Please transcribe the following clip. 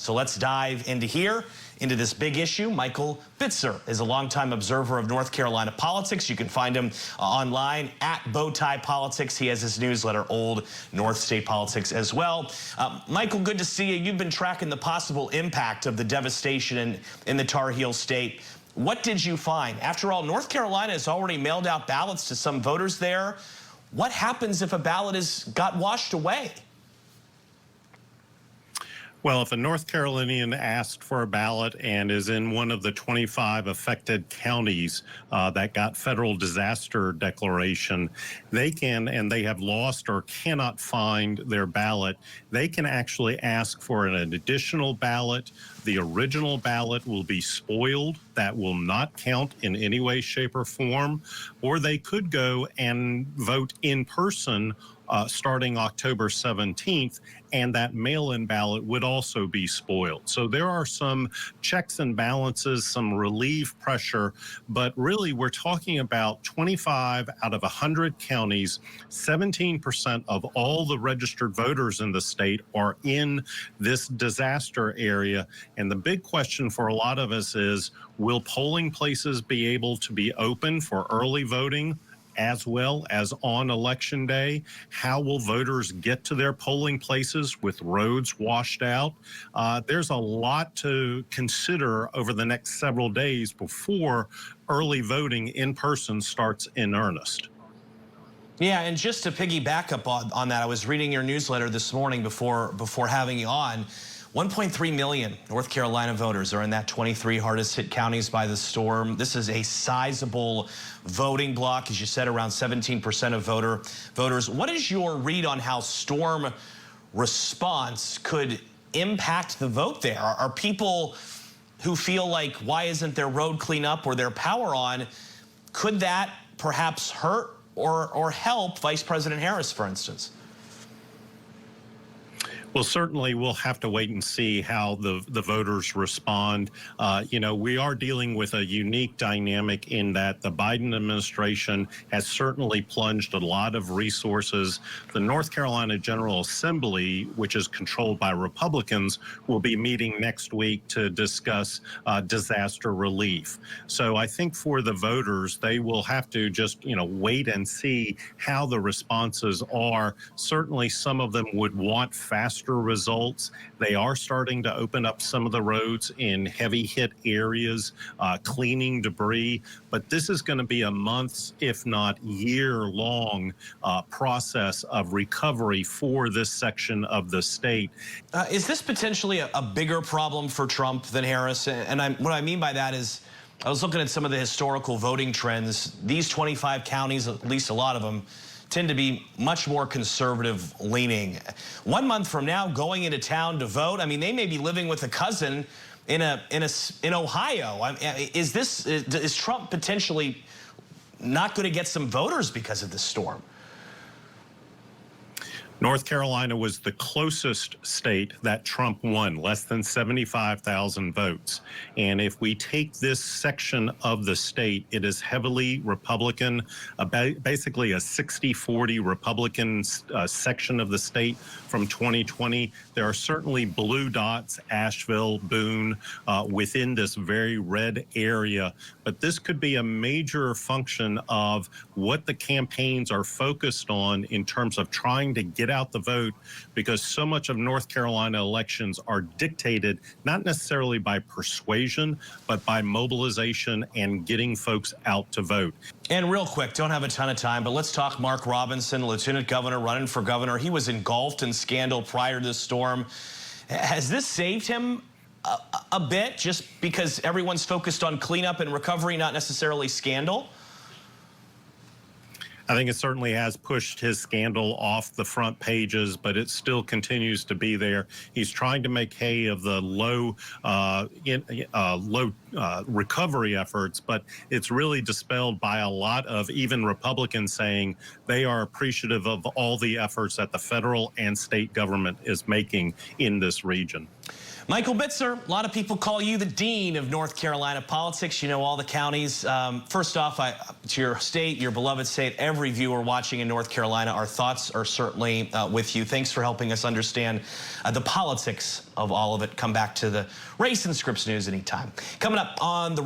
So let's dive into this big issue. Michael Bitzer is a longtime observer of North Carolina politics. You can find him online at Bowtie Politics. He has his newsletter, Old North State Politics, as well. Michael, good to see you. You've been tracking the possible impact of the devastation in the Tar Heel state. What did you find? After all, North Carolina has already mailed out ballots to some voters there. What happens if a ballot got washed away? Well, if a North Carolinian asked for a ballot and is in one of the 25 affected counties that got federal disaster declaration, they can, and they have lost or cannot find their ballot, they can actually ask for an additional ballot. The original ballot will be spoiled. That will not count in any way, shape, or form. Or they could go and vote in person starting October 17th, and that mail-in ballot would also be spoiled. So there are some checks and balances, some relief pressure, but really we're talking about 25 out of 100 counties. 17% of all the registered voters in the state are in this disaster area. And the big question for a lot of us is, will polling places be able to be open for early voting as well as on Election Day? How will voters get to their polling places with roads washed out? There's a lot to consider over the next several days before early voting in person starts in earnest. Yeah, and just to piggyback up on that, I was reading your newsletter this morning before having you on. 1.3 million North Carolina voters are in that 23 hardest hit counties by the storm. This is a sizable voting block, as you said, around 17% of voters. What is your read on how storm response could impact the vote there? Are people who feel like, why isn't their road cleanup or their power on, could that perhaps hurt or help Vice President Harris, for instance? Well, certainly we'll have to wait and see how the voters respond. We are dealing with a unique dynamic in that the Biden administration has certainly plunged a lot of resources. The North Carolina General Assembly, which is controlled by Republicans, will be meeting next week to discuss disaster relief. So I think for the voters, they will have to just, wait and see how the responses are. Certainly some of them would want faster results. They are starting to open up some of the roads in heavy hit areas, cleaning debris, but this is going to be a months, if not year-long process of recovery for this section of the state. Is this potentially a bigger problem for Trump than Harris? And what I mean by that is, I was looking at some of the historical voting trends. These 25 counties, at least a lot of them, tend to be much more conservative leaning. 1 month from now, going into town to vote, I mean, they may be living with a cousin in Ohio. Is Trump potentially not going to get some voters because of this storm? North Carolina was the closest state that Trump won, less than 75,000 votes. And if we take this section of the state, it is heavily Republican, basically a 60-40 Republican section of the state from 2020. There are certainly blue dots, Asheville, Boone, within this very red area. But this could be a major function of what the campaigns are focused on in terms of trying to get out the vote, because so much of North Carolina elections are dictated not necessarily by persuasion, but by mobilization and getting folks out to vote. And real quick, don't have a ton of time, but let's talk Mark Robinson, Lieutenant Governor, running for governor. He was engulfed in scandal prior to the storm. Has this saved him a bit, just because everyone's focused on cleanup and recovery, not necessarily scandal? I think it certainly has pushed his scandal off the front pages, but it still continues to be there. He's trying to make hay of the low recovery efforts, but it's really dispelled by a lot of even Republicans saying they are appreciative of all the efforts that the federal and state government is making in this region. Michael Bitzer, a lot of people call you the dean of North Carolina politics. You know all the counties. First off, to your state, your beloved state, every viewer watching in North Carolina, our thoughts are certainly with you. Thanks for helping us understand the politics of all of it. Come back to the Race and Scripps News anytime. Coming up on the